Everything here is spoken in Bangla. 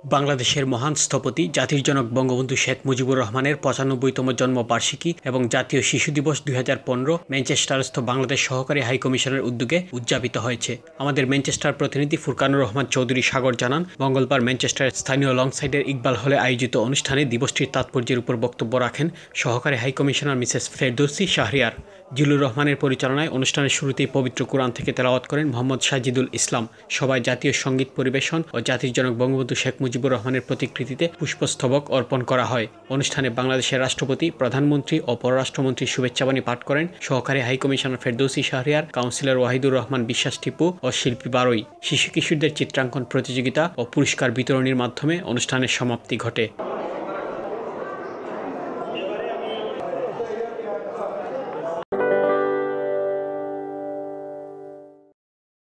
বাংলাদেশের মহান স্থপতি জাতির জনক বঙ্গবন্ধু শেখ মুজিবুর রহমানের ৯৫তম জন্মবার্ষিকী এবং জাতীয় শিশু দিবস ২০১৫ ম্যানচেস্টারস্থ বাংলাদেশ সহকারী হাইকমিশনের উদ্যোগে উদযাপিত হয়েছে। আমাদের ম্যানচেস্টার প্রতিনিধি ফুরকানুর রহমান চৌধুরী সাগর জানান, মঙ্গলবার ম্যানচেস্টারের স্থানীয় লংসাইডের ইকবাল হলে আয়োজিত অনুষ্ঠানে দিবসটির তাৎপর্যের উপর বক্তব্য রাখেন সহকারী হাইকমিশনার মিসেস ফেরদৌসী শাহরিয়ার। জিলুর রহমানের পরিচালনায় অনুষ্ঠানের শুরুতেই পবিত্র কোরআন থেকে তেলাওয়াত করেন মোহাম্মদ সাজিদুল ইসলাম। সবাই জাতীয় সঙ্গীত পরিবেশন ও জাতির জনক বঙ্গবন্ধু শেখ মুজিবুর রহমানের প্রতিকৃতিতে পুষ্পস্তবক অর্পণ করা হয়। অনুষ্ঠানে বাংলাদেশের রাষ্ট্রপতি, প্রধানমন্ত্রী ও পররাষ্ট্রমন্ত্রীর শুভেচ্ছাবাণী পাঠ করেন সহকারী হাইকমিশনার ফেরদৌসী শাহরিয়ার, কাউন্সিলর ওয়াহিদুর রহমান বিশ্বাস টিপু ও শিল্পী বারোই। শিশু কিশোরদের চিত্রাঙ্কন প্রতিযোগিতা ও পুরস্কার বিতরণীর মাধ্যমে অনুষ্ঠানের সমাপ্তি ঘটে।